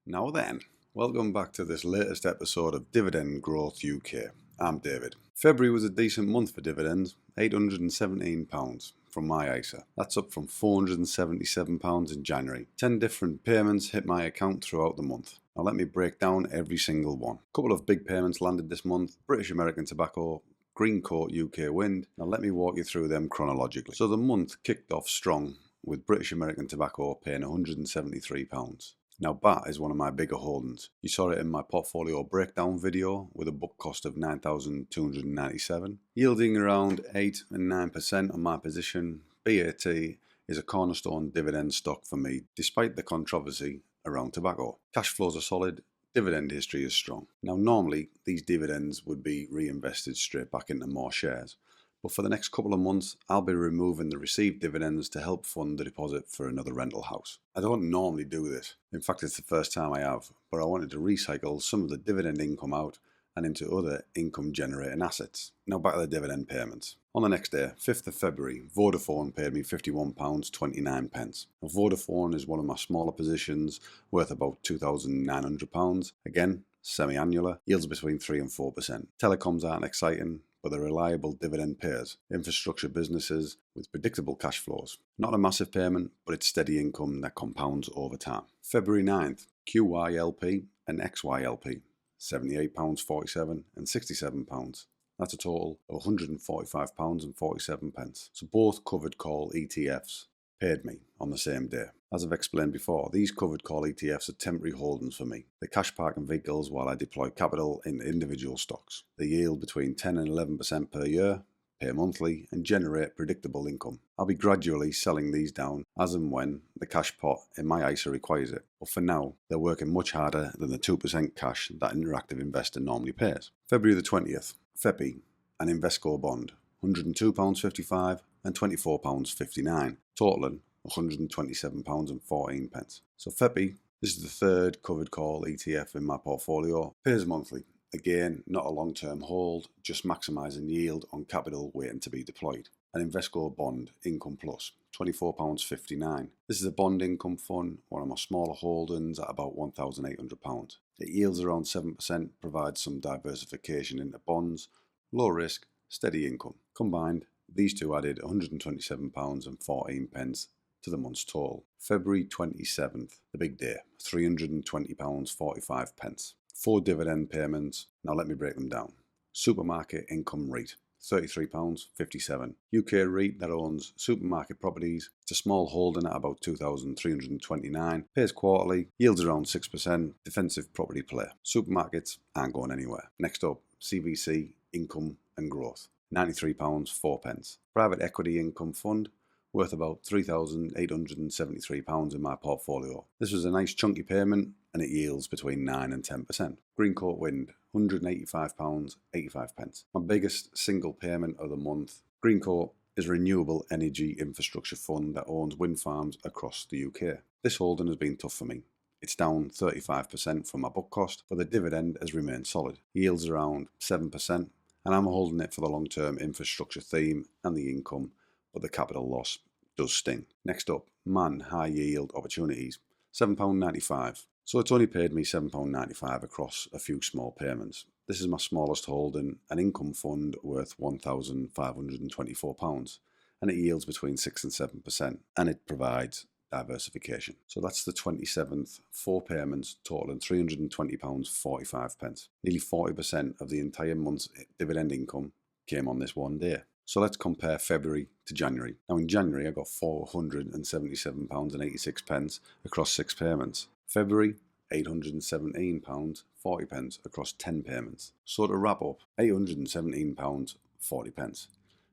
Now then, welcome back to this latest episode of Dividend Growth UK. I'm David. February was a decent month for dividends, £817 from my ISA. That's up from £477 in January. 10 different payments hit my account throughout the month. Now let me break down every single one. A couple of big payments landed this month: British American Tobacco, Greencoat UK Wind. Now let me walk you through them chronologically. So the month kicked off strong with British American Tobacco paying £173. Now BAT is one of my bigger holdings. You saw it in my portfolio breakdown video with a book cost of $9,297. Yielding around 8 and 9% on my position, BAT is a cornerstone dividend stock for me despite the controversy around tobacco. Cash flows are solid, dividend history is strong. Now normally these dividends would be reinvested straight back into more shares. But for the next couple of months, I'll be removing the received dividends to help fund the deposit for another rental house. I don't normally do this. In fact, it's the first time I have, but I wanted to recycle some of the dividend income out and into other income generating assets. Now back to the dividend payments. On the next day, 5th of February, Vodafone paid me £51.29. Now, Vodafone is one of my smaller positions, worth about £2,900. Again, semi-annular, yields between 3 and 4%. Telecoms aren't exciting, but they're reliable dividend payers, infrastructure businesses with predictable cash flows. Not a massive payment, but it's steady income that compounds over time. February 9th, QYLP and XYLP, £78.47 and £67. That's a total of £145.47. So both covered call ETFs paid me on the same day. As I've explained before, these covered call ETFs are temporary holdings for me. They cash parking vehicles while I deploy capital in individual stocks. They yield between 10 and 11% per year, pay monthly, and generate predictable income. I'll be gradually selling these down as and when the cash pot in my ISA requires it. But for now, they're working much harder than the 2% cash that interactive investor normally pays. February the 20th, FEPI, an Invesco bond, £102.55 and £24.59, totaling £127.14. So FEPI, this is the third covered call ETF in my portfolio, pays monthly. Again, not a long-term hold, just maximising yield on capital waiting to be deployed. An Invesco bond, Income Plus, £24.59. This is a bond income fund, one of my smaller holdings at about £1,800. It yields around 7%, provides some diversification into bonds, low risk, steady income. Combined, these two added £127.14 to the month's total. February 27th, the big day, £320.45. 4 dividend payments. Now let me break them down. Supermarket Income REIT, £33.57. UK REIT that owns supermarket properties. It's a small holding at about £2,329. Pays quarterly, yields around 6%. Defensive property play. Supermarkets aren't going anywhere. Next up, CVC Income and Growth, £93.04. Private equity income fund, worth about £3,873 in my portfolio. This was a nice chunky payment and it yields between 9 and 10%. Greencoat Wind, £185.85. My biggest single payment of the month. Greencoat is a renewable energy infrastructure fund that owns wind farms across the UK. This holding has been tough for me. It's down 35% from my book cost, but the dividend has remained solid. Yields around 7%, and I'm holding it for the long-term infrastructure theme and the income, but the capital loss does sting. Next up, MAN High Yield Opportunities, £7.95. So it's only paid me £7.95 across a few small payments. This is my smallest holding, an income fund worth £1,524, and it yields between 6 and 7%, and it provides diversification. So that's the 27th, 4 payments totaling £320.45. Nearly 40% of the entire month's dividend income came on this one day. So let's compare February to January. Now in January I got £477.86 across 6 payments. February, £817.40 across 10 payments. So to wrap up, £817.40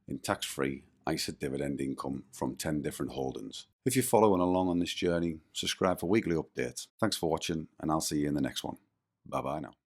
in tax-free ISA dividend income from 10 different holdings. If you're following along on this journey, subscribe for weekly updates. Thanks for watching, and I'll see you in the next one. Bye bye now.